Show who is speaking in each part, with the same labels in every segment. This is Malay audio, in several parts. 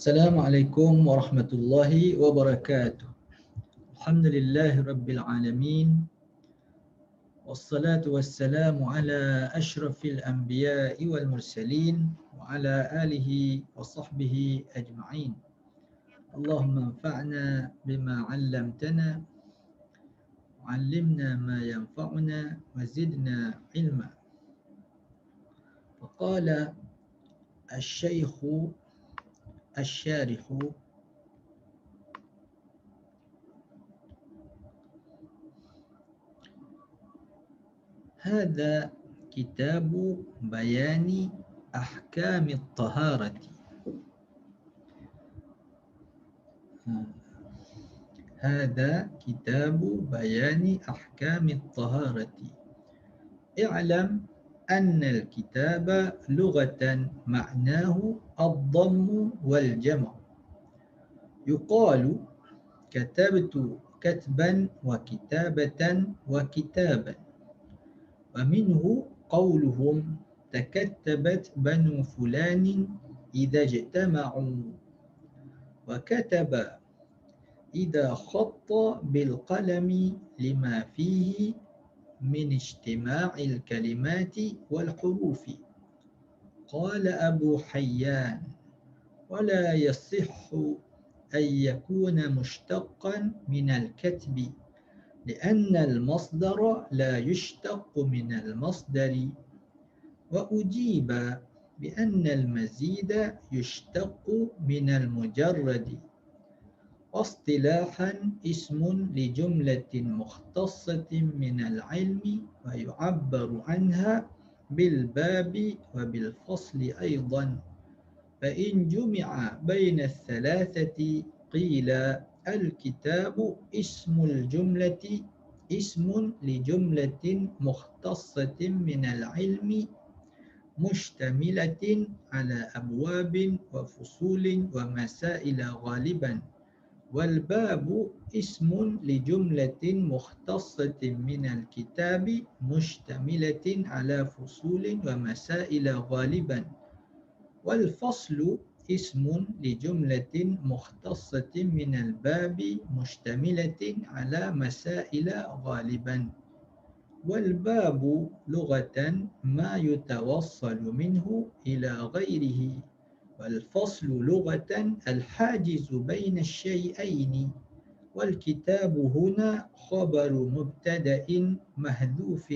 Speaker 1: Assalamualaikum warahmatullahi wabarakatuh. Alhamdulillahi rabbil alamin. Wassalatu wassalamu ala ashrafil anbiya'i wal mursalin wa ala alihi wa sahbihi ajma'in. Allahumma anfa'na bima 'allamtana wa 'allimna ma yanfa'una wa zidna ilma. Faqala asy-syaikhu asy-syarikhu هذا كتاب بيان أحكام الطهارة. هذا كتاب بيان أحكام الطهارة. اعلم أن الكتاب لغة معناه الضم والجمع. يقال كتبت كتبا وكتابة وكتابا. ومنه قولهم تكتبت بنو فلان إذا اجتمعوا، وكتب إذا خط بالقلم لما فيه من اجتماع الكلمات والحروف. قال أبو حيان: ولا يصح أن يكون مشتقا من الكتب، لأن المصدر لا يشتق من المصدر. وأجيب بأن المزيد يشتق من المجرد. واصطلاحا اسم لجملة مختصة من العلم ويعبر عنها بالباب وبالفصل أيضا. فإن جمع بين الثلاثة قيل الكتاب اسم الجملة اسم لجملة مختصة من العلم مشتملة على أبواب وفصول ومسائل غالبا. والباب اسم لجملة مختصة من الكتاب مشتملة على فصول ومسائل غالبا. والفصل اسم لجملة مختصة من الباب مشتملة على مسائل غالبا. والباب لغة ما يتوصل منه إلى غيره. والفصل لغة الحاجز بين الشيئين. والكتاب هنا خبر مبتدأ محذوف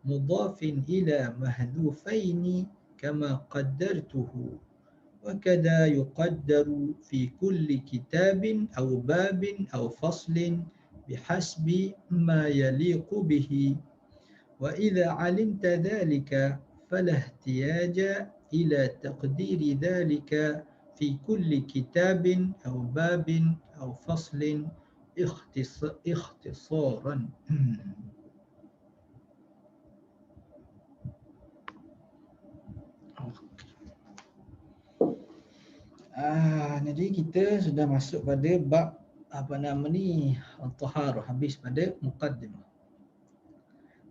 Speaker 1: مضاف إلى محذوفين كما قدرته. وكذا يقدر في كل كتاب أو باب أو فصل بحسب ما يليق به. وإذا علمت ذلك فلا احتياج إلى تقدير ذلك في كل كتاب أو باب أو فصل اختصارا. Jadi kita sudah masuk pada bab At-Taharah, habis pada muqaddimah.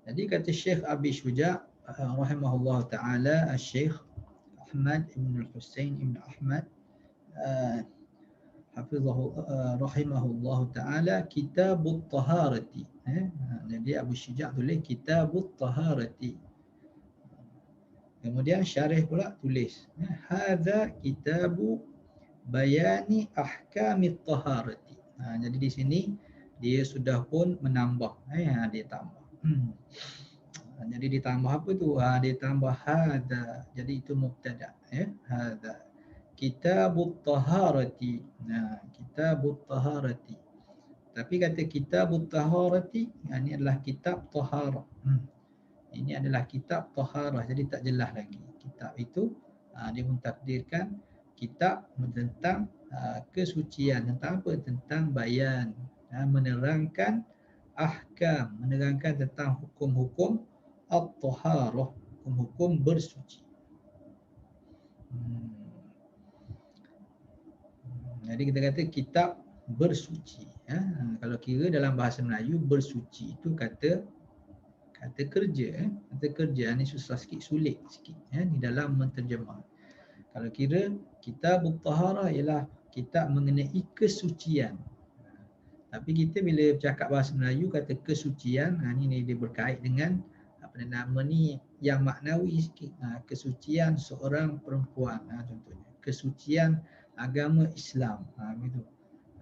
Speaker 1: Jadi kata Syekh Abi Syuja' rahimahullah ta'ala, Syekh Ahmad ibn Husain ibn Ahmad rahimahullah ta'ala, Kitabut Taharati. Jadi Abu Syuja' tulis Kitabut Taharati. Kemudian syarih pula tulis hadza kitabu bayani ahkamit taharati. Jadi di sini dia sudah pun menambah, dia tambah. Jadi ditambah apa tu? Ditambah hadza. Jadi itu mubtada, hadza kitabut taharati. Kitabut taharati. Tapi kata kitabut taharati, ini adalah kitab taharah. Ini adalah kitab taharah, jadi tak jelas lagi. Kitab itu dia mentakdirkan kitab tentang kesucian, tentang apa? Tentang bayan, menerangkan ahkam, menerangkan tentang hukum-hukum at-taharah, hukum-hukum bersuci. Jadi kita kata kitab bersuci. Kalau kira dalam bahasa Melayu, bersuci itu kata kerja. Kata kerja ni susah sikit, sulit sikit di dalam menterjemah. Kalau kira kitab at-taharah ialah kitab mengenai kesucian. Tapi kita bila bercakap bahasa Melayu kata kesucian, ni dia berkait dengan apa nama ni yang maknawi sikit. Kesucian seorang perempuan contohnya. Kesucian agama Islam. Gitu.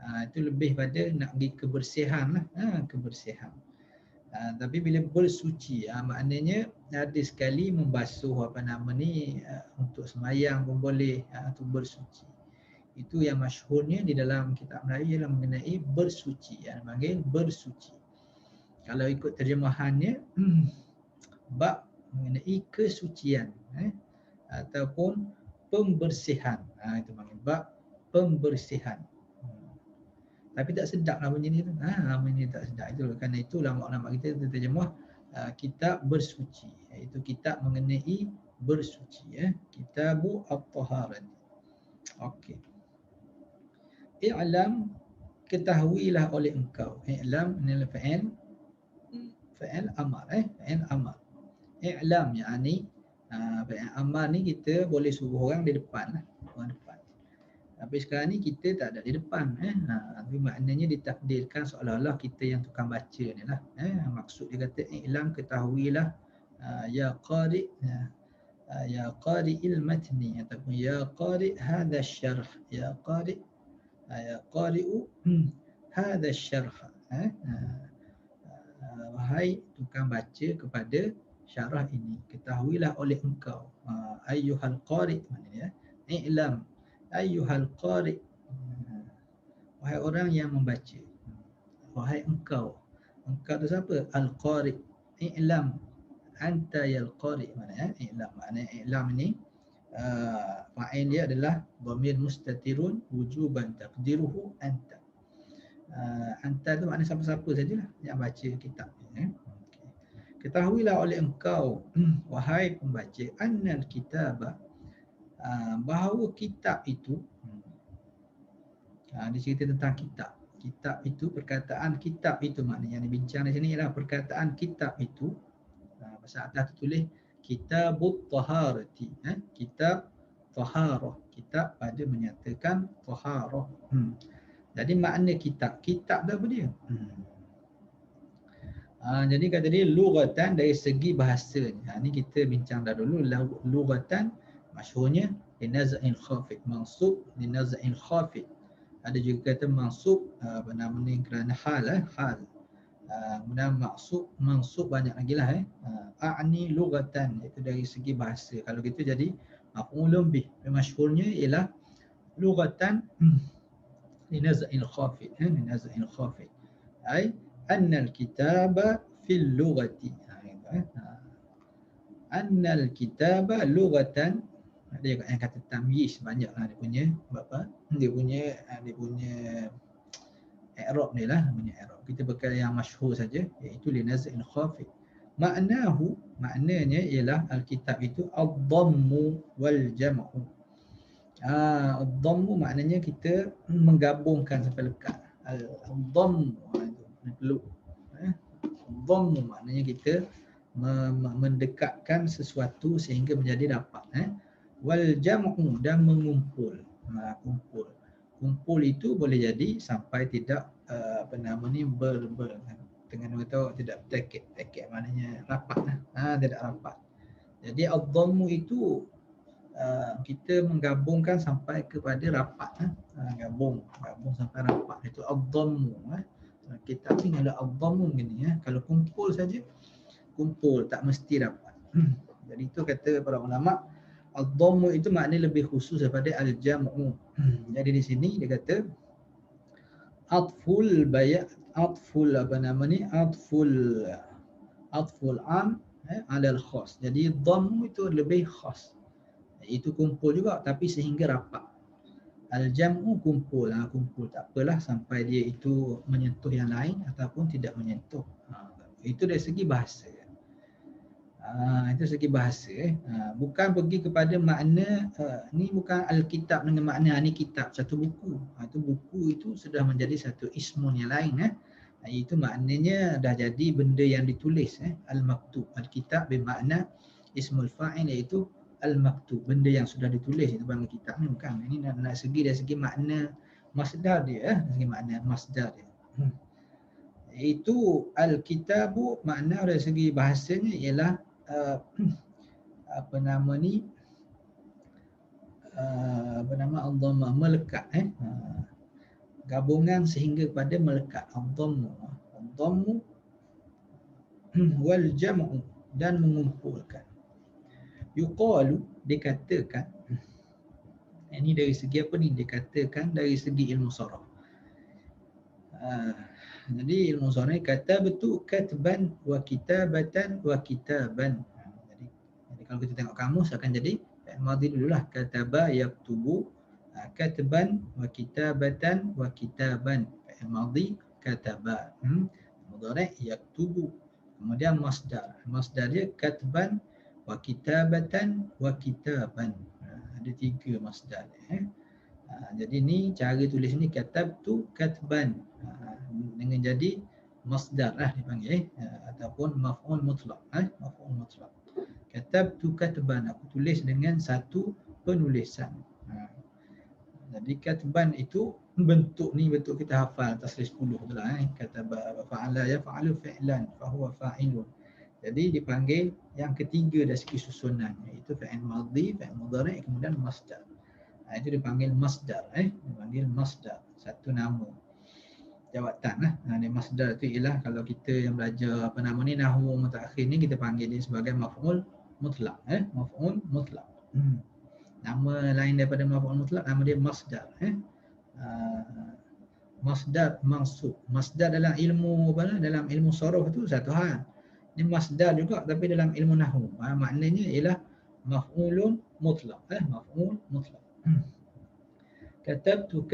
Speaker 1: Itu lebih pada nak pergi kebersihan lah. Kebersihan. Tapi bila bersuci, maknanya ada sekali membasuh apa nama ni untuk semayang pun boleh, untuk bersuci. Itu yang masyhurnya di dalam kitab Melayu ialah mengenai bersuci, yang dipanggil bersuci. Kalau ikut terjemahannya bab mengenai kesucian ataupun pembersihan. Itu panggil bab pembersihan. Tapi tak sedap lah bunyi ni tu. Bunyi tak sedap itu. Kerana itu ulama-ulama kita terjemah kitab bersuci. Iaitu kitab mengenai bersuci. Kitabu at-taharah. Okey. I'lam, ketahuilah oleh engkau. I'lam ni adalah fa'il amar. Fa'il amar. I'lam yakni fa'il amar ni kita boleh suruh orang di depan lah. Orang depan. Tapi sekarang ni kita tak ada di depan. Tapi maknanya ditakdirkan seolah-olah kita yang tukang baca ni lah. Maksud dia kata i'lam, ketahuilah ya qari, ya qari'il matni ataupun ya qari' hadha syarh, ya qari' ya qari'u hadha syarh. Wahai tukang baca kepada syarah ini, ketahuilah oleh engkau. Ayyuhal qari', maknanya i'lam ayyuhal qari', wahai orang yang membaca. Wahai engkau. Engkau tu siapa? Al-qari'. I'lam anta yal qari', maknanya i'lam. Maknanya i'lam ni fa'il dia adalah dhamir mustatirun wujuban taqdiruhu anta. Anta tu maknanya siapa-siapa sajalah yang baca kitab ni. Ketahuilah oleh engkau wahai pembaca annal kitaba, bahawa kitab itu dia cerita tentang kitab. Kitab itu, perkataan kitab itu, maknanya yang dibincang di sini ialah perkataan kitab itu. Pasal atas tulis kitabut taharati, kitab taharah, kitab pada menyatakan taharah. Jadi makna kitab tu apa dia? Jadi kata dia lughatan, dari segi bahasanya. Ni kita bincang dah dulu. Lughatan masyhurnya linaz'il khafid, mansub linaz'il khafid. Ada juga kata mansub apa nama ni kerana hal, hal. Kemudian mansub banyak lagi lah. A'ni lughatan, itu dari segi bahasa. Kalau gitu jadi maf'ulun bih. Masyhurnya ialah lughatan linaz'il khafid, linaz'il khafid. Ai annal kitaba fil lughati. Annal kitaba lughatan. Dia yang kata tamyiz, banyaklah dia punya apa? Dia punya i'rab ni lah, punya i'rab. Kita pakai yang masyhur saja, iaitu linaz'il khafid. Maknahu, maknanya ialah alkitab itu ad-dhammu wal jam'u. Ad-dhammu maknanya kita menggabungkan sampai lekat. Ad-dhammu peluk. Ad-dhammu maknanya kita mendekatkan sesuatu sehingga menjadi dapat. Wal jam'u, dan mengumpul. Kumpul itu boleh jadi sampai tidak apa nama ni dengan kata tidak tekek maknanya rapat lah. Tidak rapat. Jadi ad-dhammu itu kita menggabungkan sampai kepada rapat. Gabung sampai rapat, itu ad-dhammu. Kitab ni ada ad-dhammu gini. Kalau kumpul saja, kumpul, tak mesti rapat. Jadi itu kata para ulama, ad-dhammu itu maknanya lebih khusus daripada al-jam'u. Jadi di sini dia kata atful am ala al-khas. Jadi dhammu itu lebih khas. Itu kumpul juga tapi sehingga rapat. Al-jam'u kumpul, kumpul tak apalah sampai dia itu menyentuh yang lain ataupun tidak menyentuh. Itu dari segi bahasa. Itu segi bahasa. Bukan pergi kepada makna ni bukan al-kitab dengan makna ni kitab, satu buku. Itu buku itu sudah menjadi satu ismun yang lain. Itu maknanya dah jadi benda yang ditulis. Al-maktub, al-kitab bermakna ismul fa'il, iaitu al-maktub, benda yang sudah ditulis itu panggil kitab ni. Bukan, ini nak segi dari segi makna masdar dia, dari segi makna masdar dia. Itu al-kitabu, makna dari segi bahasanya ialah apa nama ni, apa nama, al-dhamma, melekat, gabungan sehingga pada melekat, al-dhammu wal jam'u, dan mengumpulkan. Yuqalu, dikatakan, ini dari segi apa ni, dikatakan dari segi ilmu saraf. Jadi ilmu saraf ni kata betul katban wa kitabatan wa kitaban. Jadi kalau kita tengok kamus akan jadi fi'il madhi dululah, kataba yaktubu, katban wa kitabatan wa kitaban. Fi'il madhi kataba, mudhari' yaktubu. Kemudian masdar, masdar dia katban wa kitabatan wa kitaban. Ada 3 masdar. Jadi ni cara tulis ni katabtu katban, dengan jadi masdar lah dipanggil, ataupun maf'ul mutlaq, maf'ul mutlaq. Katabtu katban, aku tulis dengan satu penulisan. Jadi katban itu bentuk ni bentuk kita hafal tasrif 10 tu lah, kataba fa'ala yaf'alu fi'lan fa huwa fa'ilun. Jadi dipanggil yang ketiga dari segi susunan, iaitu fi'il madhi, fi'il mudhari', kemudian masdar. Itu dipanggil masdar, dipanggil masdar, satu nama jawatan lah. Dia masdar tu ialah kalau kita yang belajar apa nama ni nahwu mutaakhir ni, kita panggil dia sebagai maf'ul mutlaq, maf'ul mutlaq. Nama lain daripada maf'ul mutlaq, nama dia masdar, masdar mansub. Masdar dalam ilmu apa, dalam ilmu saraf tu satu hal. Ini masdar juga tapi dalam ilmu nahwu, maknanya ialah maf'ulun mutlaq, maf'ul mutlaq. Katabtu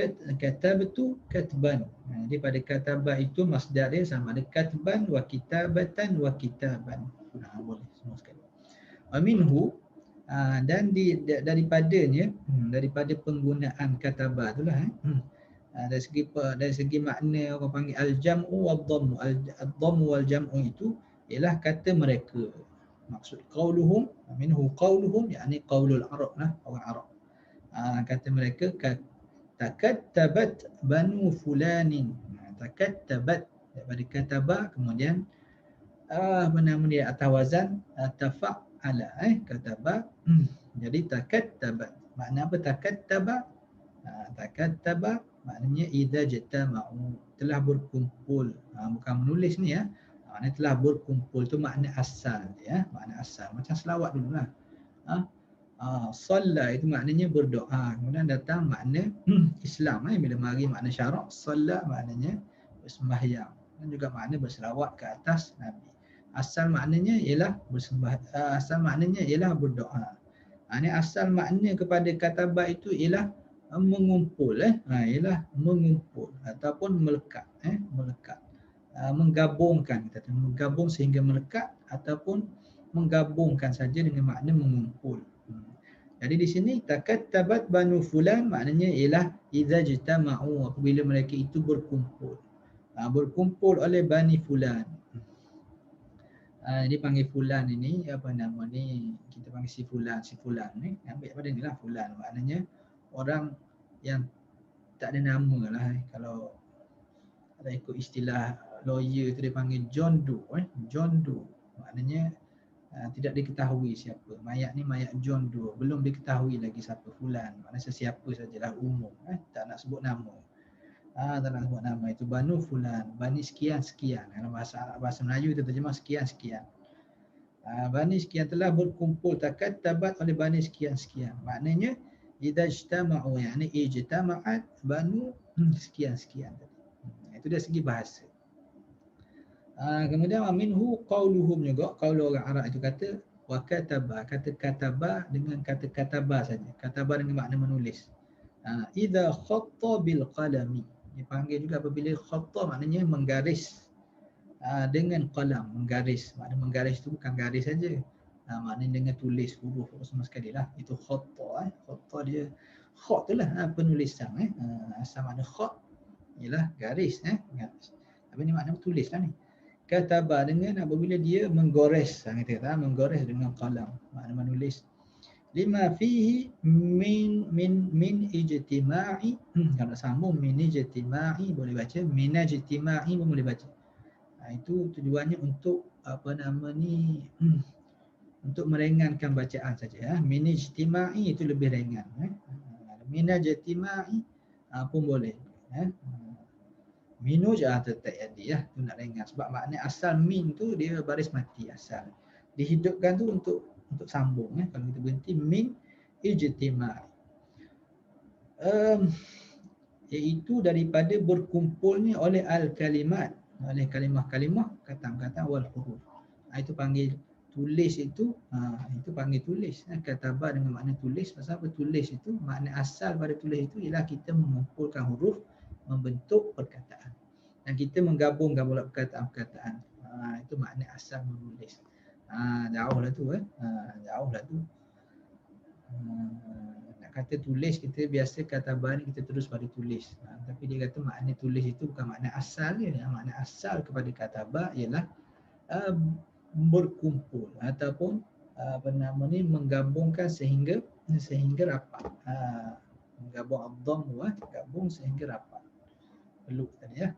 Speaker 1: katban. Jadi pada katabah itu masdar dia sama ada katban wa kitabatan wa kitaban. Boleh semua sekali. Wa minhu, dan daripadanya, daripada penggunaan katabah itulah, dari segi makna orang panggil al-jam'u wal-dhammu. Al-dhammu wal-jam'u itu ialah kata mereka. Maksud qauluhum, minhu qauluhum, yakni qaulul Arab lah, orang Arab. Kata mereka takattabat banu fulanin. Takattabat daripada kataba, kemudian apa nama dia, atas wazan tafa'ala, kataba. Jadi takattabat, makna apa takattaba? Takattaba maknanya idza jatama'u, telah berkumpul. Bukan menulis ni ya. Makna telah berkumpul tu makna asal ya, makna asal. Macam selawat dululah. Salla itu maknanya berdoa. Kemudian datang makna Islam, bila mari makna syarak, salla maknanya bersembahyang, dan juga makna berselawat ke atas Nabi. Asal maknanya ialah asal maknanya ialah berdoa. Ini asal makna kepada katabah itu ialah mengumpul, ialah mengumpul ataupun melekat, melekat. Menggabungkan, kita menggabung sehingga melekat, ataupun menggabungkan saja dengan makna mengumpul. Jadi di sini takattabat banu fulan maknanya ialah idza jitama'u, apabila mereka itu berkumpul. Berkumpul oleh bani fulan. Ini panggil fulan ini apa nama ni, kita panggil si fulan ni, ambil pada inilah fulan, maknanya orang yang tak ada nama lah. Kalau ada ikut istilah lawyer tu dia panggil John Doe, John Doe maknanya tidak diketahui siapa. Mayat ni mayat John Doe, belum diketahui lagi siapa fulan, maknanya sesiapa sajalah, umum, tak nak sebut nama. Tak nak sebut nama, itu banu fulan, bani sekian-sekian. Dalam bahasa Melayu kita terjemah sekian-sekian. Bani sekian telah berkumpul, takattabat oleh bani sekian-sekian. Maknanya idza ijtama'u, yakni ijtama'at banu sekian-sekian. Itu dari segi bahasa. Kemudian minhu qauluhum juga, qaul orang Arab itu kata wa kataba, kata kataba dengan kata kataba saja. Kataba dengan makna menulis. Idza khatta bil qalami, dipanggil juga apabila khatta maknanya menggaris dengan qalam, menggaris. Makna menggaris itu bukan garis saja. Maknanya dengan tulis huruf semua sekali lah. Itu khatta. Khatta dia, khat tu lah penulisan. Asal makna khat ialah garis. Garis. Tapi ni makna tulis lah ni. Kataba dengan apabila dia menggores, kita kata menggores dengan qalam, makna menulis. lima fihi min ijtima'i. Kalau sambung min ijtima'i boleh baca, min ijtima'i pun boleh baca. Itu tujuannya untuk apa nama ni, untuk meringankan bacaan saja ya. Min ijtima'i itu lebih ringan min ijtima'i pun boleh ya. Minuj tetap jadi ya, tu nak ringan sebab makna asal min tu dia baris mati asal. Dihidupkan tu untuk sambung ya. Kalau kita berhenti min ijtima'i. Iaitu daripada berkumpulnya oleh al-kalimat, oleh kalimah-kalimah, kata-kata wal huruf. Itu panggil tulis itu panggil tulis. Kataba dengan makna tulis. Pasal apa tulis itu? Makna asal pada tulis itu ialah kita mengumpulkan huruf membentuk perkataan. Dan kita menggabungkan pula perkataan-perkataan. Itu makna asal menulis. Jauh lah tu jauh lah tu. Nak kata tulis, kita biasa kata ni kita terus pada tulis. Tapi dia kata makna tulis itu bukan makna asal dia. Makna asal kepada kataba ialah berkumpul ataupun apa nama ni, menggabungkan sehingga rapat. Menggabung ad-dhamm gabung sehingga rapat. Peluk tadi ya.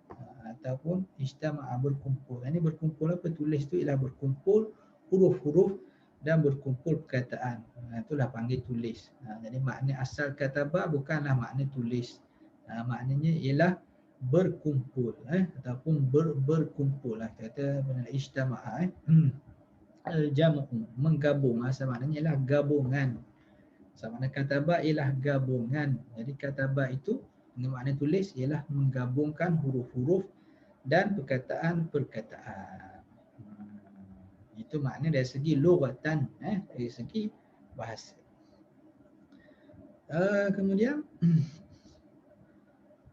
Speaker 1: Ataupun ijtama'a berkumpul. Ini berkumpul apa? Tulis tu ialah berkumpul huruf-huruf dan berkumpul perkataan. Itulah panggil tulis. Jadi makna asal kataba bukanlah makna tulis. Maknanya ialah berkumpul ataupun berkumpul lah. Kata benar ijtama'a al-jam'u menggabung. Asal maknanya ialah gabungan. Sama makna kataba ialah gabungan. Jadi kataba itu dengan makna tulis ialah menggabungkan huruf-huruf dan perkataan-perkataan. Itu makna dari segi lughatan, dari segi bahasa. Kemudian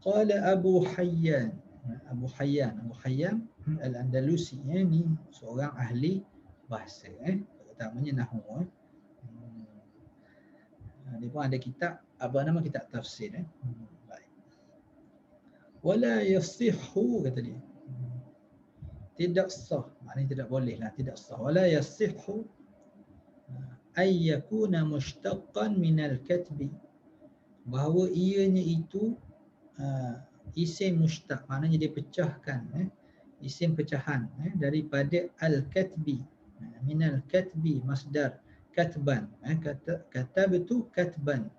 Speaker 1: qala Abu Hayyan Al-Andalusi, ini seorang ahli bahasa, terutamanya nahwu. Dia pun ada kitab, apa nama kitab tafsir. Baik. Wala yasihhu, kata dia. Tidak sah, maknanya tidak boleh lah, tidak sah. Wala yasihhu ay yakuna mushtaqqan minal katbi, bahawa ianya itu isim mushtaq, maknanya dia pecahkan, isim pecahan daripada al-katbi, minal katbi masdar katban, katabtu katban,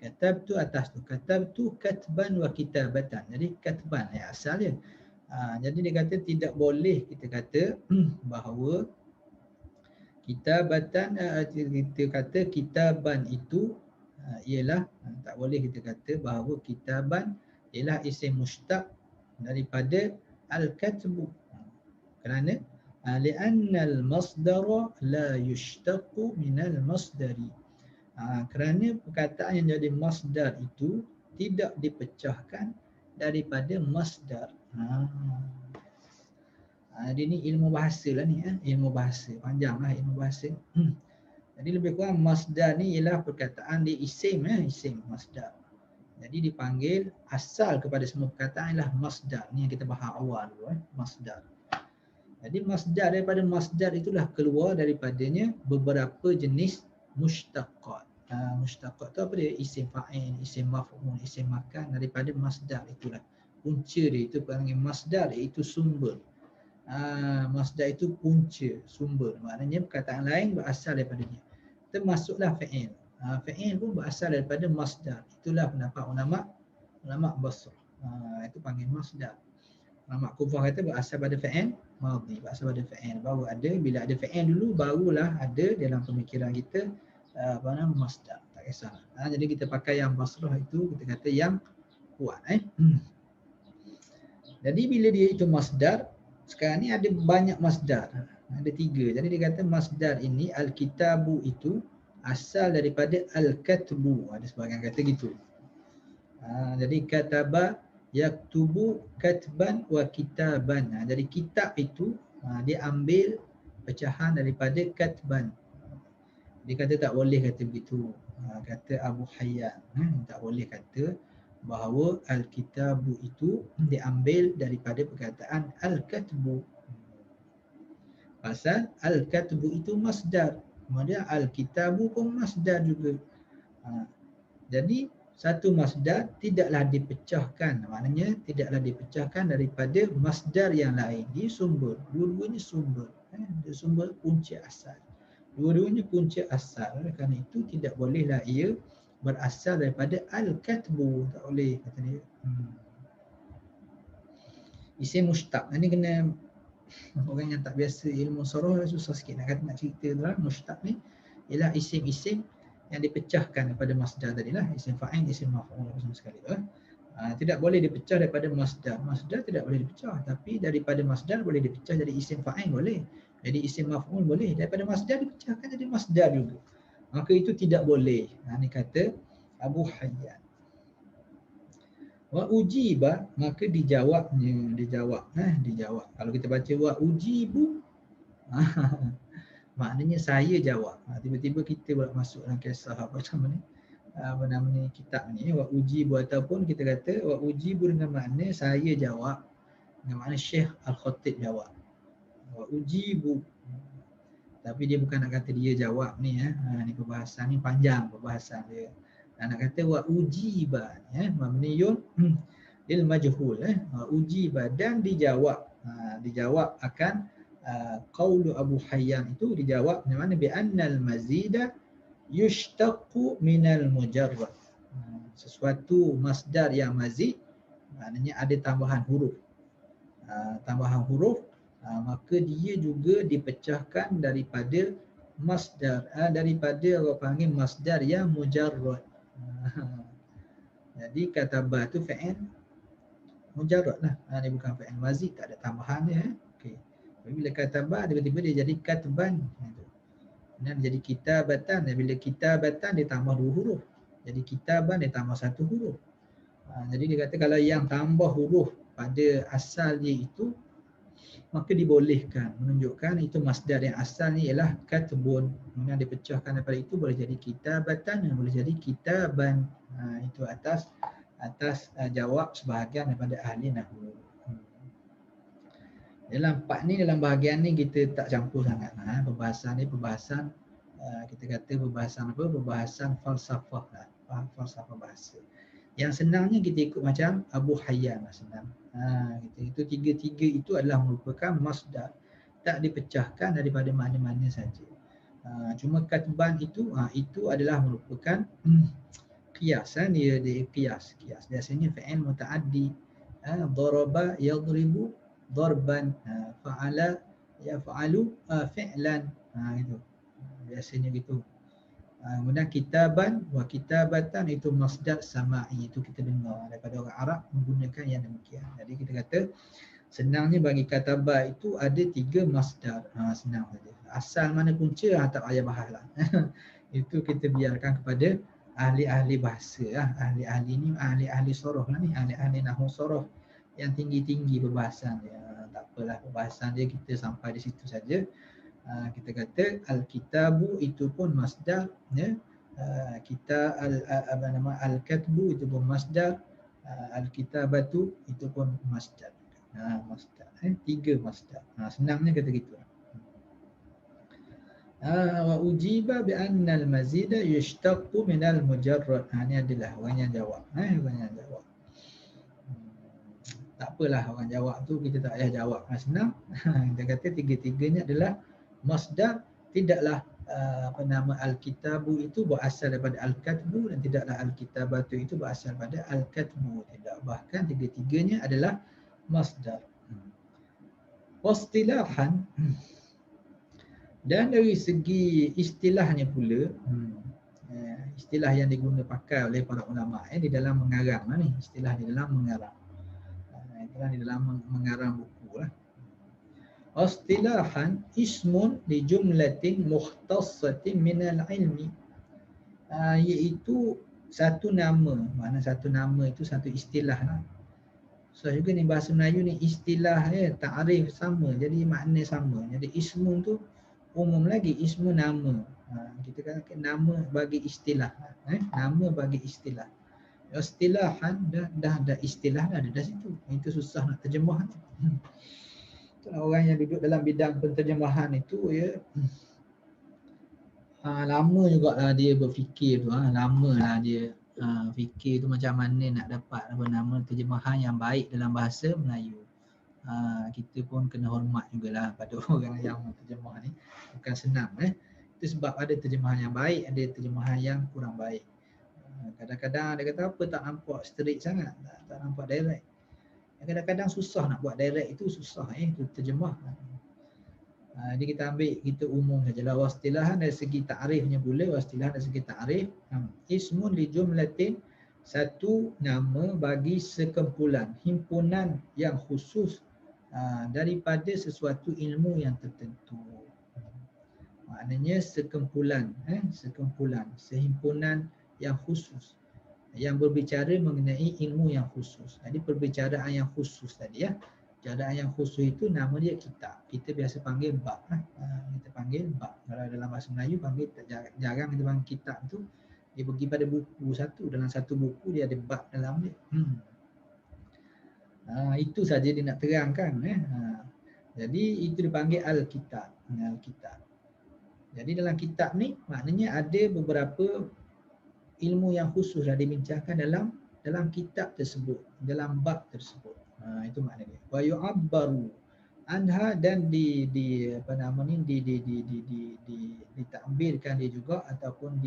Speaker 1: katabtu atas tu, katabtu katban wa kitabatan. Jadi katban asal dia. Jadi dia kata tidak boleh kita kata bahawa kitabatan, kita kata kitaban itu ialah, tak boleh kita kata bahawa kitaban ialah isim mushtaq daripada al-katbu. Kerana li'annal masdara la yushtaqu minal masdari. Kerana perkataan yang jadi masdar itu tidak dipecahkan daripada masdar. Dia ni ilmu bahasa lah ni, ilmu bahasa, panjang lah ilmu bahasa. Jadi lebih kurang masdar ni ialah perkataan dia isim, isim masdar. Jadi dipanggil asal kepada semua perkataan ialah masdar. Ni yang kita bahas awal dulu, masdar. Jadi masdar, daripada masdar itulah keluar daripadanya beberapa jenis mushtaqat. Mushtaqat tu apa dia? Isim fa'il, isim maf'ul, isim makan, daripada masdar itulah. Punca dia itu panggil masdar, iaitu sumber. Masdar itu punca, sumber. Maknanya perkataan lain berasal daripadanya. Termasuklah fa'il. Fa'il pun berasal daripada masdar. Itulah pendapat ulama Basrah. Itu panggil masdar. Ulama Kufah kata berasal pada fa'il madhi, berasal pada fa'il. Baru ada, bila ada fa'il dulu barulah ada dalam pemikiran kita apa nama masdar. Tak kisah. Jadi kita pakai yang Basrah itu, kita kata yang kuat. Jadi bila dia itu masdar, sekarang ni ada banyak masdar. Ada 3. Jadi dia kata masdar ini al-kitabu itu asal daripada al-katbu. Ada sebahagian kata gitu. Jadi kataba yaktubu katban wa kitaban. Jadi kitab itu dia ambil pecahan daripada katban. Dia kata tak boleh kata begitu. Kata Abu Hayyan, tak boleh kata bahawa al-kitabu itu diambil daripada perkataan al-katbu. Pasal al-katbu itu masdar. Kemudian al-kitabu pun masdar juga. Jadi satu masdar tidaklah dipecahkan, maknanya tidaklah dipecahkan daripada masdar yang lain. Dia sumber, dua-duanya sumber, dia sumber punca asal. Dua-duanya punca asal, kerana itu tidak bolehlah ia berasal daripada al-katbu, tak boleh kata dia. Isim mushtaq, ini kena orang yang tak biasa ilmu sarah susah sikit nak cerita tu lah. Mushtaq ni ialah isim-isim yang dipecahkan daripada masdar tadi lah, isim fa'il, isim maf'ul sama sekali tu lah. Tidak boleh dipecah daripada masdar. Masdar tidak boleh dipecah, tapi daripada masdar boleh dipecah jadi isim fa'il boleh. Jadi isim maf'ul boleh. Daripada masdar dipecahkan jadi masdar juga. Maka itu tidak boleh. Ini kata Abu Hayyan. Wa ujiba, maka dijawabnya, dijawab. Kalau kita baca wa ujibu, maknanya saya jawab. Tiba-tiba kita pula masuk dalam kisah apa nama ni kitab ni, wa ujibu, ataupun kita kata wa ujibu dengan makna saya jawab, dengan makna Syekh Al-Khatib jawab. Wa ujibu. Tapi dia bukan nak kata dia jawab ni, ni perbahasan ni panjang perbahasan dia. Nak kata wa ujiba, mabniyun lil majhul, wa ujiba, dan dijawab. Dijawab akan qaulu Abu Hayyan itu, dijawab dengan mana bi annal mazida yushtaqu minal mujarrad. Sesuatu masdar yang mazid maknanya ada tambahan huruf. Tambahan huruf, maka dia juga dipecahkan daripada masdar, daripada orang panggil masdar yang mujarrad. Jadi kataba tu fa'il mujarrad lah. Dia bukan fa'il mazid, tak ada tambahan dia. Okey. Tapi bila kataba tiba-tiba dia jadi katban. Dan jadi kitabatan. Bila kitabatan dia tambah 2 huruf. Jadi kitaban dia tambah 1 huruf. Jadi dia kata kalau yang tambah huruf pada asal dia itu, maka dibolehkan, menunjukkan itu masdar yang asal ni ialah katbun. Kemudian dipecahkan daripada itu boleh jadi kitabatan dan boleh jadi kitaban. Itu atas jawab sebahagian daripada ahli nahwu. Dalam part ni, dalam bahagian ni kita tak campur sangat. Perbahasan ni perbahasan kita kata perbahasan apa? Perbahasan falsafah lah. Falsafah bahasa. Yang senangnya kita ikut macam Abu Hayyan lah, senang. Itu tiga-tiga itu adalah merupakan masdar, tak dipecahkan daripada mana-mana saja. Cuma katban itu adalah merupakan qiyas, dia qiyas. Biasanya fa'il muta'addi, daraba yadribu darban, fa'ala yaf'alu fi'lan, gitu. Biasanya gitu. Kemudian kitaban wa kitabatan itu masdar sama'i, itu kita dengar daripada orang Arab menggunakan yang demikian. Jadi kita kata senangnya bagi kataba itu ada 3 masdar. Senang saja. Asal mana punca tak payah bahas lah. Itu kita biarkan kepada ahli-ahli bahasa lah. Ahli-ahli ni ahli-ahli soroh lah ni, ahli-ahli nahwu soroh yang tinggi-tinggi perbahasan dia. Tak apalah perbahasan dia, kita sampai di situ saja. Kita kata al-kitabu itu pun masdar, ya. Kita al-katbu itu pun masdar, al-kitabatu itu pun masdar. Masdar, 3 masdar. Senangnya kata gitu. Wa ujiba bi anna al-mazida yushtaqu min al-mujarrad. Ini adalah orang yang jawab. Orang yang jawab. Tak apalah orang jawab tu, kita tak payah jawab. Senang. Kita kata tiga-tiganya adalah masdar. Tidaklah al-kitabu itu berasal daripada al-katbu, dan tidaklah al-kitabatu itu berasal daripada al-katbu. Tidak. Bahkan tiga-tiganya adalah masdar. Wastilahan, dan dari segi istilahnya pula, istilah yang diguna pakai oleh para ulama di dalam mengarang ni, istilah di dalam mengarang. Itulah di dalam mengarang buku lah. Istilahan ismun li jumlatin mukhtassatin minal ilmi, iaitu satu nama. Mana satu nama itu satu istilah lah. So juga ni bahasa Melayu ni istilah dia ta'rif sama, jadi makna sama. Jadi ismun tu umum lagi, ismu nama. Kita kata nama bagi istilah, nama bagi istilah. Istilahan dah istilah dah ada dah situ. Itu susah nak terjemah. Orang yang duduk dalam bidang penterjemahan itu, ya, lama jugalah dia berfikir tu, lamalah dia fikir tu macam mana nak dapat apa nama terjemahan yang baik dalam bahasa Melayu. Kita pun kena hormat jugalah pada orang yang terjemah ni, bukan senang itu sebab ada terjemahan yang baik, ada terjemahan yang kurang baik. Kadang-kadang dia kata apa tak nampak straight sangat, tak nampak direct. Kadang-kadang susah nak buat direct, itu susah itu terjemah. Jadi kita ambil, kita umum sajalah. Wastilahan dari segi ta'rifnya pula, wastilahan dari segi ta'rif, ismun li jumlatin, satu nama bagi sekumpulan, himpunan yang khusus daripada sesuatu ilmu yang tertentu. Maknanya sekumpulan, sekumpulan, sehimpunan yang khusus, yang berbicara mengenai ilmu yang khusus. Jadi perbicaraan yang khusus tadi Perbicaraan yang khusus itu nama dia kitab. Kita biasa panggil bab. Kita panggil bab. Kalau dalam bahasa Melayu panggil, jarang kita panggil kitab tu. Dia pergi pada buku satu. Dalam satu buku dia ada bab dalam dia. Itu saja dia nak terangkan. Jadi itu dipanggil al-kitab. Al-kitab. Jadi dalam kitab ni maknanya ada beberapa ilmu yang khusus dibincangkan dalam kitab tersebut, dalam bab tersebut. Itu maknanya. Wa yu'abbaru anha, dan ditakbirkan dia juga, ataupun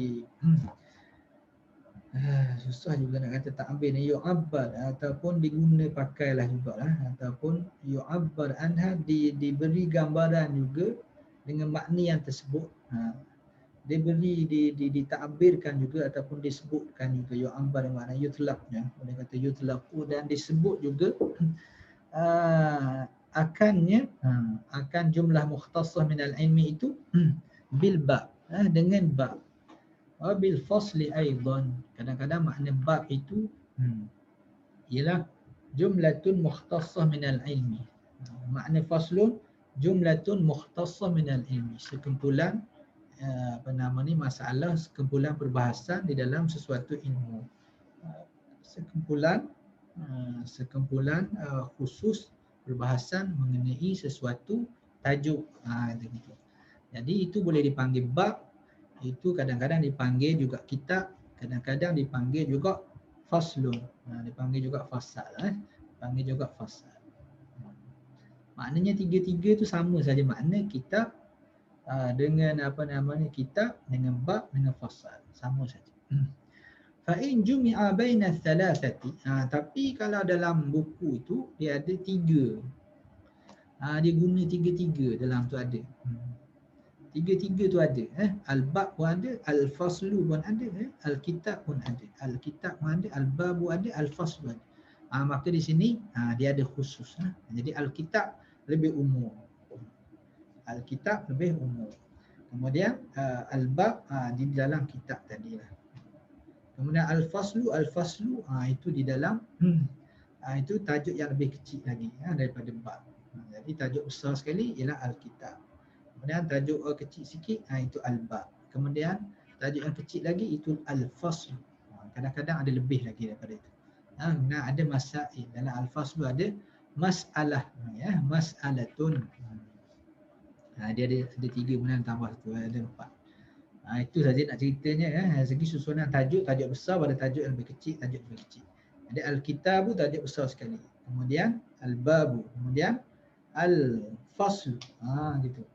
Speaker 1: susah juga nak kata takbir ni, yu'abbar ataupun diguna pakailah jugalah, ataupun yu'abbar anha, diberi gambaran juga dengan makna yang tersebut. Diberi, ditakbirkan juga ataupun disebutkan juga. Yu'abbar makna yutlaqnya, boleh kata yutlaqu, dan disebut juga akan jumlah mukhtasah min al-ilmi itu bil bab, dengan bab. Wa bil fasli aidan, kadang-kadang makna bab itu ialah jumlatun mukhtasah min al-ilmi. Makna faslun jumlatun mukhtasah min al-ilmi, sekumpulan masalah, sekumpulan perbahasan di dalam sesuatu ilmu. Sekumpulan khusus perbahasan mengenai sesuatu tajuk. Jadi itu boleh dipanggil bab, itu kadang-kadang dipanggil juga kitab, kadang-kadang dipanggil juga faslun, dipanggil juga fasal, dipanggil juga fasal. Maknanya tiga-tiga tu sama saja makna kitab dengan kitab, dengan bab, dengan fasal, sama saja. Fa in jumi'a baina thalathati, tapi kalau dalam buku itu dia ada tiga, dia guna tiga-tiga dalam tu ada. Tiga-tiga tu ada, al-bab pun ada, al-faslu pun ada, al-kitab pun ada. Al-kitab pun ada, al-bab pun ada, al-faslu ada. Maka di sini dia ada khusus. Jadi al-kitab lebih umum. Al-kitab lebih umum. Kemudian al-bab di dalam kitab tadilah. Kemudian al-faslu itu di dalam itu tajuk yang lebih kecil lagi daripada bab. Jadi tajuk besar sekali ialah al-kitab. Kemudian tajuk kecil sikit itu al-bab. Kemudian tajuk yang kecil lagi itu al-faslu. Kadang-kadang ada lebih lagi daripada itu. Ada masail. Dalam al-faslu ada masalah, mas'alatun. Dia ada tiga, kemudian tambah satu, ada empat. Itu saja nak ceritanya. Segi susunan tajuk besar pada tajuk yang lebih kecil, tajuk lebih kecil. Jadi al-kitabu tajuk besar sekali. Kemudian al-babu, kemudian al-faslu. Gitu.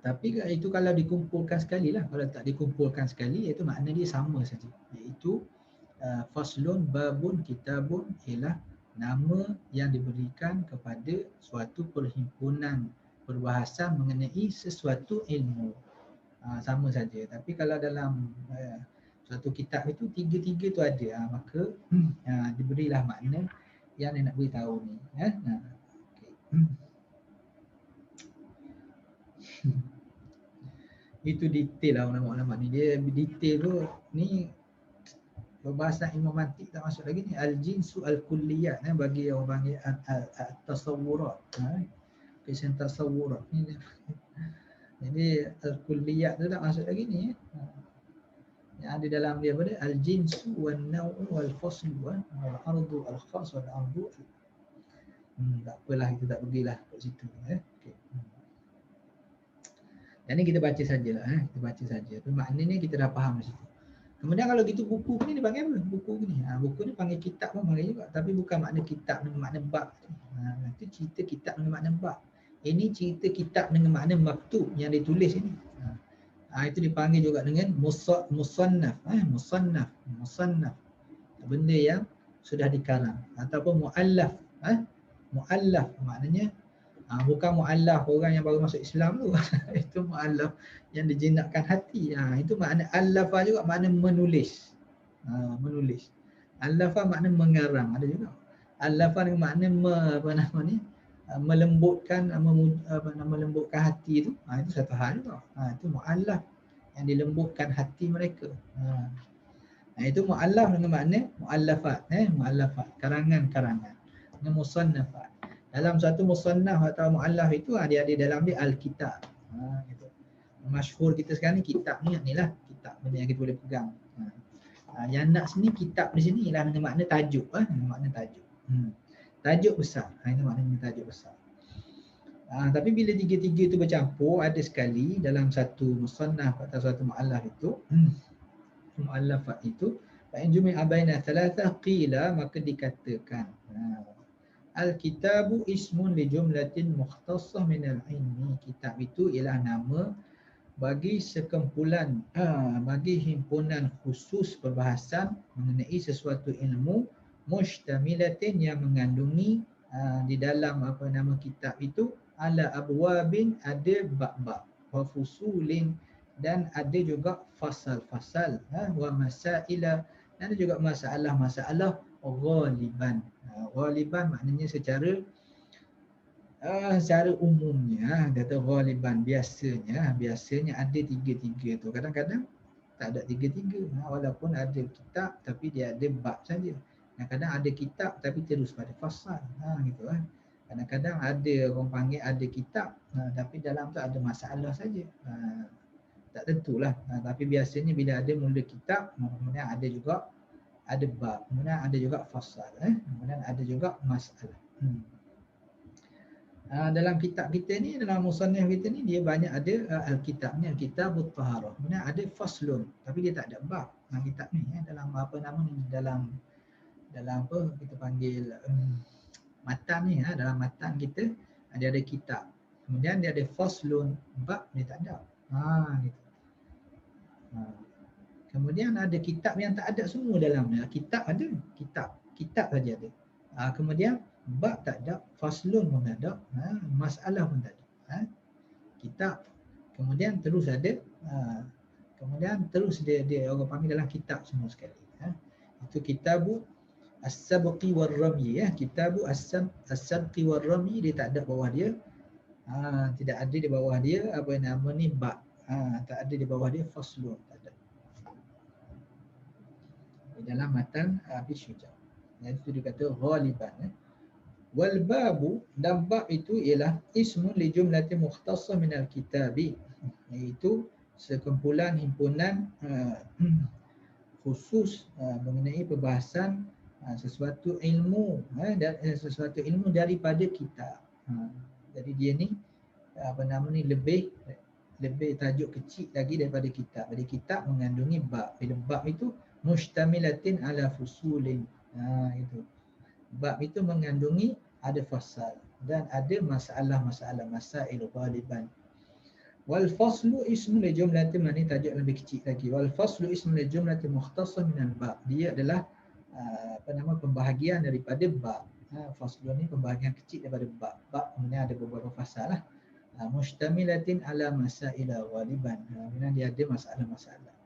Speaker 1: Tapi itu kalau dikumpulkan sekali lah. Kalau tak dikumpulkan sekali, iaitu makna dia sama saja. Iaitu faslun, babun, kitabun ialah nama yang diberikan kepada suatu perhimpunan perbahasan mengenai sesuatu ilmu. Sama saja. Tapi kalau dalam suatu kitab itu tiga-tiga tu ada, maka diberilah makna yang dia nak beritahu ni. Itu detail lah ulama-ulama ni. Dia detail tu ni, perbahasan ilmu mantik tak masuk lagi ni. Al-jinsu al-kulliyat, bagi orang panggil at-tasawurat. Kisah tasawurat ni. Jadi al-kulliyat tu tak masuk lagi ni. Yang ada dalam dia pada al-jinsu wal-naw'u wal-faslu wal-ardu al-khas wal-ardu. Tak apalah, kita tak pergilah kat situ. Okay. Yang ni kita baca sajalah, kita baca saja. Tapi maknanya kita dah faham di situ. Kemudian kalau gitu buku ni dipanggil apa? Buku ni. Buku ni panggil kitab pun panggil juga. Tapi bukan makna kitab dengan makna bab. Itu cerita kitab dengan makna bab. Ini cerita kitab dengan makna maktub yang ditulis ini. Itu dipanggil juga dengan musannaf. Musannaf. Benda yang sudah dikarang. Ataupun muallaf. Muallaf maknanya bukan muallaf orang yang baru masuk Islam tu. Itu muallaf yang dijinakkan hati. Itu makna allafa juga, makna menulis. Menulis. Allafa makna mengarang, ada juga. Allafa dengan makna melembutkan melembutkan hati tu. Itu satu hal juga. Itu muallaf yang dilembutkan hati mereka. Itu muallaf dengan makna muallafat, muallafat, karangan-karangan. Dengan musannafat. Dalam satu musannaf atau muallaf itu dia ada dalam dia al-kitab. Gitu. Masyhur kita sekarang ni kitab ni inilah kitab benda yang kita boleh pegang. Yang nak sini kitab di sini ialah dengan makna tajuk, dengan makna tajuk. Tajuk besar. Itu maknanya tajuk besar. Tapi bila tiga-tiga itu bercampur, ada sekali dalam satu musannaf atau satu muallaf itu, muallafat itu, fa in jumi'a baina thalathah qila, maka dikatakan al-kitabu ismun li jumlatin mukhtassah min al-ilmi. Kitab itu ialah nama bagi sekumpulan, bagi himpunan khusus perbahasan mengenai sesuatu ilmu, mushtamilatin yang mengandungi di dalam apa nama kitab itu, ala abwabin, ada bab-bab, wa fusulin, dan ada juga fasal-fasal, wa masaila, dan ada juga masalah-masalah ghaliban. Ghaliban maknanya secara umumnya, kata ghaliban, biasanya ada tiga-tiga tu. Kadang-kadang tak ada tiga-tiga, walaupun ada kitab tapi dia ada bab saja. Kadang-kadang ada kitab tapi terus pada fasal, gitu kan. Kadang-kadang ada orang panggil ada kitab tapi dalam tu ada masalah saja. Tak tentulah, tapi biasanya bila ada mula kitab, kemudian ada juga ada bab, kemudian ada juga fasal, kemudian ada juga masalah. Dalam kitab kita ni, dalam musannaf kita ni, dia banyak ada al-kitab ni, al-kitabut taharah. Kemudian ada faslun, tapi dia tak ada bab. Kitab ni dalam apa nama ni, dalam apa kita panggil matan ni, dalam matan kita dia ada kitab. Kemudian dia ada faslun, bab dia tak ada. Gitu. Kemudian ada kitab yang tak ada semua dalamnya. Kitab ada, kitab saja ada. Kemudian bab tak ada, faslun pun tak ada, masalah pun tak ada. Kitab, kemudian terus ada, kemudian terus dia orang panggil dalam kitab semua sekali. Itu kitabu as-sabqi war-rami, kitabu as-sabqi war-rami, dia tak ada bawah dia, tidak ada di bawah dia apa nama ni bab, tak ada di bawah dia faslun, tak ada. Di dalam matan Abi Syuja. Itu dikata ghaliban. Wal babu, dan bab itu ialah ismun li jumlatin mukhtassah min al-kitabi, iaitu sekumpulan himpunan khusus mengenai perbahasan sesuatu ilmu, dan sesuatu ilmu daripada kitab. Jadi dia ni apa nama ni lebih tajuk kecil lagi daripada kitab. Jadi kitab mengandungi bab. Bila bab itu mushtamilatin ala fusulin, itu bab itu mengandungi ada fasal dan ada masalah-masalah, masail ghaliban. Wal faslu ismu li jumlatin, maknanya tajuk lebih kecil lagi. Wal faslu ismu li jumlatin mukhtassah min al-bab. Dia adalah apa nama pembahagian daripada bab. Faslu ni pembahagian kecil daripada bab. Bab kemudian ada beberapa fasal lah. Mushtamilatin ala masail ghaliban. Kemudian dia ada masalah-masalah.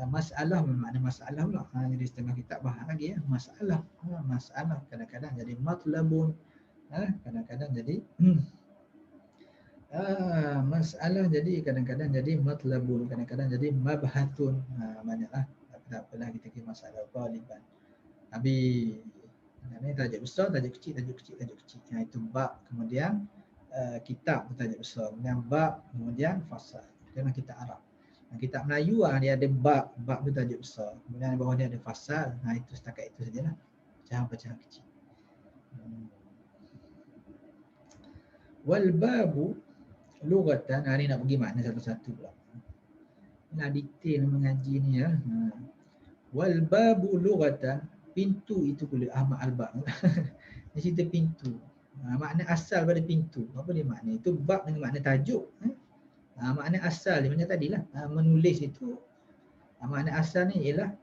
Speaker 1: Masalah bermakna masalah pula. Jadi setengah kitab bahas lagi masalah. Masalah kadang-kadang jadi matlabun, kadang-kadang jadi masalah, jadi kadang-kadang jadi matlabun, kadang-kadang jadi mabhatun. Banyaklah. Tak apalah kita kira masalah ghaliban. Habis ini tajuk besar, tajuk kecil, tajuk kecil, tajuk kecil. Itu bab, kemudian kitab tajuk besar, kemudian bab, kemudian fasal. Dalam kitab Arab. Kitab Melayu dia ada bab tu tajuk besar. Kemudian di bawah dia ada fasal. Itu setakat itu sajalah. Pecahan-pecahan kecil. Wal babu, Lughatan, ni nak pergi makna satu-satu pula. Nak detail mengaji ni ya. Wal babu lughatan, pintu itu pula Ahmad Al-Bab. Dia cerita pintu. Makna asal pada pintu. Apa dia makna? Itu bab dengan makna tajuk. Makna asal dia macam tadilah. Menulis itu, makna asal ni ialah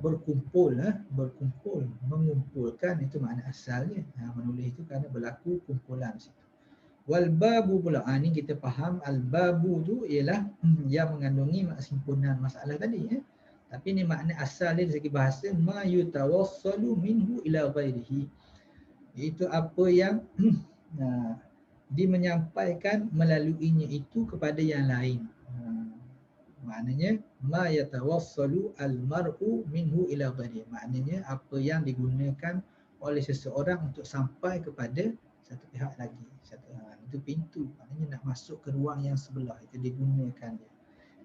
Speaker 1: berkumpul, berkumpul, mengumpulkan, itu makna asalnya. Menulis itu kerana berlaku kumpulan situ. Wal babu pula, ni kita faham al babu tu ialah yang mengandungi simpunan masalah tadi. Tapi ni makna asal dia dari segi bahasa, ma yutawassalu minhu ila ghairihi. Itu apa yang dimenyampaikan melaluinya itu kepada yang lain. Maknanya ma yatawassalu al-mar'u minhu ila ghairihi. Maknanya apa yang digunakan oleh seseorang untuk sampai kepada satu pihak lagi. Itu pintu. Maknanya nak masuk ke ruang yang sebelah, itu digunakan dia.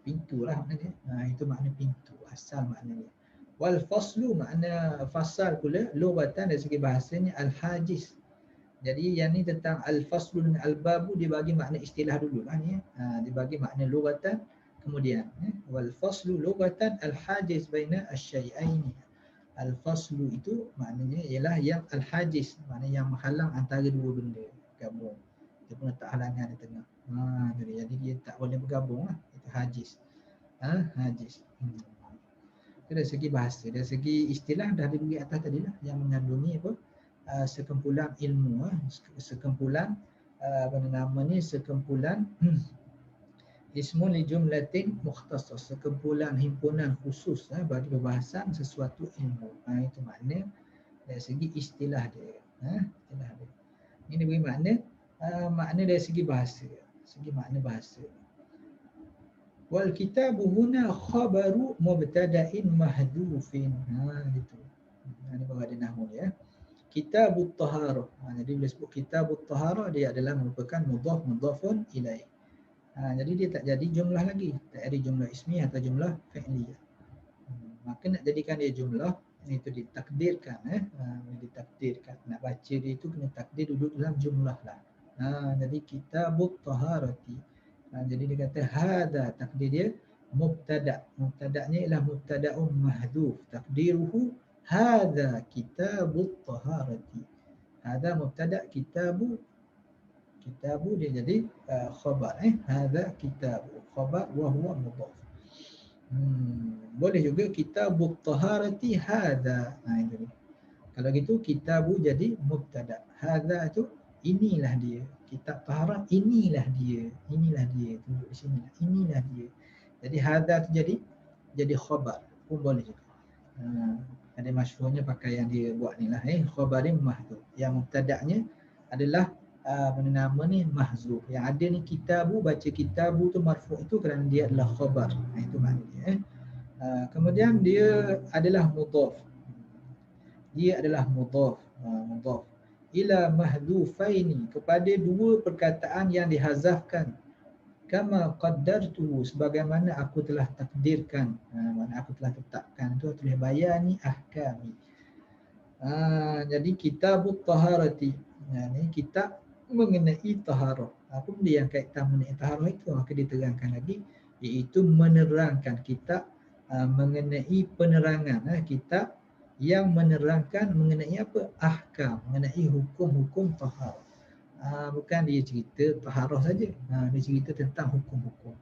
Speaker 1: Pintu lah maknanya. Itu makna pintu. Asal maknanya. Wal faslu, makna fasal pula lughatan dari segi bahasanya al-hajiz. Jadi yang ni tentang al-faslu dan al-babu dibagi makna istilah dulu lah ni. Dibagi makna lughatan kemudian. Wal faslu lughatan al-hajiz baina asy-syai'aini. Al-faslu itu maknanya ialah yang al-hajiz, maknanya yang menghalang antara dua benda gabung. Dia pun letak halangan di tengah. Jadi dia tak boleh bergabung lah. Itu hajiz. Hajiz. Itu dari segi bahasa. Dari segi istilah dah diberi atas tadi lah, yang mengandungi apa? Sekumpulan ilmu, sekumpulan apa nama ni, sekumpulan ismun li jumlatin mukhtasas, sekumpulan himpunan khusus bagi perbahasan sesuatu ilmu. Itu makna dari segi istilah dia. Istilah dia. Ini beri makna makna dari segi bahasa, segi makna bahasa. Wal kitabu huna khabaru mubtada'in mahdhufin. Gitu. Ini baru ada nahwu ya. Kitabut taharah. Jadi bila sebut kitabut taharah, dia adalah merupakan mudhafun ilaih. Jadi dia tak jadi jumlah lagi, tak jadi jumlah ismiyah atau jumlah fi'liyah. Maka nak jadikan dia jumlah, itu ditakdirkan. Ditakdirkan. Nak baca dia itu kena takdir duduk dalam jumlah lah. Jadi kitabut taharati. Jadi dia kata hadha, takdir dia mubtada'. Mubtada'nya ialah mubtada'un mahdhuf. Takdiruhu hadha kitabut taharati. Hadha mubtada', kitabu dia jadi khabar. Hadha kitabu khabar wa huwa mudhaf. Boleh juga kitabut taharati hadha. Itu. Kalau gitu kitabu jadi mubtada'. Hadha tu inilah dia. Kitab taharah inilah dia. Inilah dia. Tunduk di sini. Inilah dia. Jadi hadha tu jadi khabar pun boleh juga. Ada masyhurnya pakai yang dia buat ni lah. Khabarin mahdhuf. Yang mubtada'nya adalah nama ni mahzuf. Yang ada ni kitabu, baca kitabu tu marfu' itu kerana dia adalah khabar. Itu maknanya. Kemudian dia adalah mudhaf. Dia adalah mudhaf. Mudhaf ila mahdhufaini, kepada dua perkataan yang dihazafkan. Kama qaddartu, sebagaimana aku telah takdirkan. Mana aku telah tetapkan tu, tulis bayani ahkami. Jadi kitabut taharati. Ni kitab mengenai taharah. Apa benda yang kaitan mengenai taharah itu? Maka diterangkan lagi, iaitu menerangkan kitab mengenai penerangan. Kitab yang menerangkan mengenai apa? Ahkam, mengenai hukum-hukum taharah. Bukan dia cerita taharah saja. Dia cerita tentang hukum-hukum.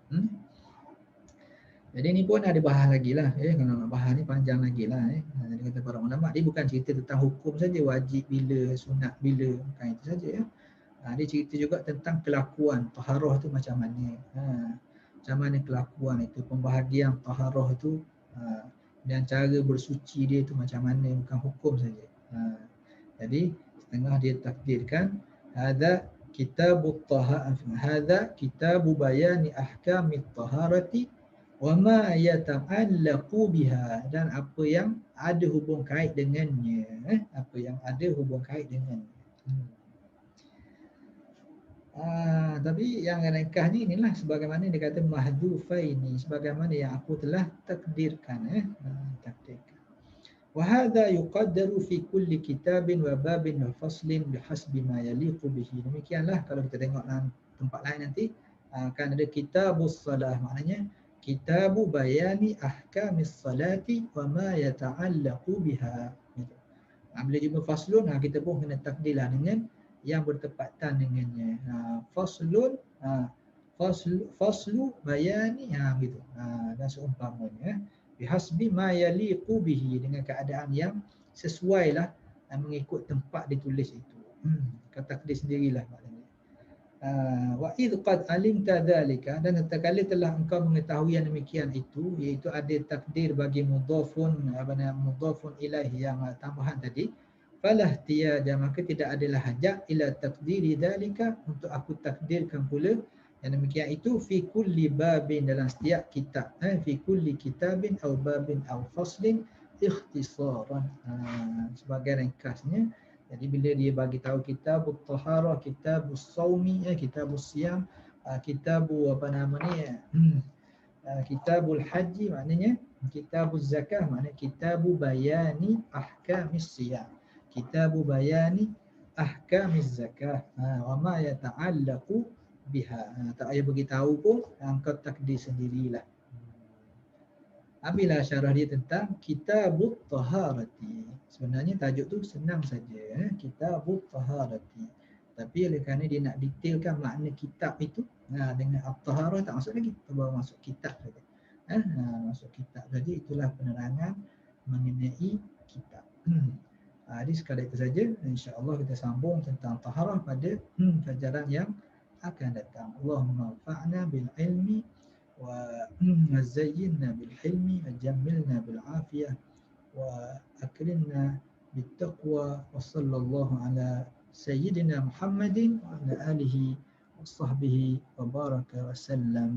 Speaker 1: Jadi ni pun ada bahas lagi lah. Kalau nak bahas ni panjang lagi lah. Jadi kata para ulama, dia bukan cerita tentang hukum saja, wajib bila, sunat bila, bukan itu saja ya. Dia cerita juga tentang kelakuan taharah tu macam mana. Macam mana kelakuan itu, pembahagian taharah itu, dan cara bersuci dia tu macam mana, bukan hukum saja. Jadi setengah dia takdirkan hadza kitabut taharah, hadza kitabu bayani ahkamit taharati wa ma yata'allaqu biha, dan apa yang ada hubung kait dengannya. Apa yang ada hubung kait dengannya. Tapi yang ringkas ni inilah sebagaimana dia kata mahdhufaini, sebagaimana yang aku telah takdirkan. Takdirkan. Wa hadha yuqaddaru fi kulli kitabin wa babin wa faslin bihasbi ma yaliqu bihi. Demikianlah kalau kita tengok dalam tempat lain nanti, Kan ada kitabus salah, maknanya kitabu bayani ahkamis salati wa ma yata'allaqu biha. Gitu. Bila jumpa faslun, kita pun kena takdirlah dengan yang bertepatan dengannya. Faslun, faslu bayani, gitu. Dan seumpamanya, bihasbi ma yaliqu bihi, dengan keadaan yang sesuailah mengikut tempat ditulis itu. Kata takdir sendirilah maknanya. Wa idh qad alimta dzalika, dan tatkala telah engkau mengetahui yang demikian itu, iaitu ada takdir bagi mudhafun ilaih yang tambahan tadi, falah tiyaja, maka tidak adalah hajat ila takdiri dzalika, untuk aku takdirkan pula yang demikian itu, fi kulli babin, dalam setiap kitab, fi kulli kitabin aw babin aw faslin ikhtisaran, sebagai ringkasnya. Jadi bila dia bagi tahu kitabut taharah, kitabus saumi, kitabus siyam, kitabu apa nama ni, kitabul haji, maknanya kitabuz zakah, maknanya kitabu bayani ahkamis siyam, kitabu bayani ahkamiz zakah, wa ma yata'allaqu biha. Tak payah beritahu pun, engkau takdir sendirilah. Ambillah syarah dia tentang kitabut taharati. Sebenarnya tajuk tu senang saja, kitabut taharati. Tapi oleh kerana dia nak detailkan makna kitab itu, dengan at-taharah tak masuk lagi, baru masuk kitab saja. Masuk kitab saja, itulah penerangan mengenai kitab. Jadi sekadar itu saja, insya-Allah kita sambung tentang taharah pada pelajaran yang akan datang. Allahumma anfa'na bil ilmi وزينا بالحلم وجملنا بالعافية وأكرمنا بالتقوى وصلى الله على سيدنا محمد وعلى آله وصحبه وبارك وسلم.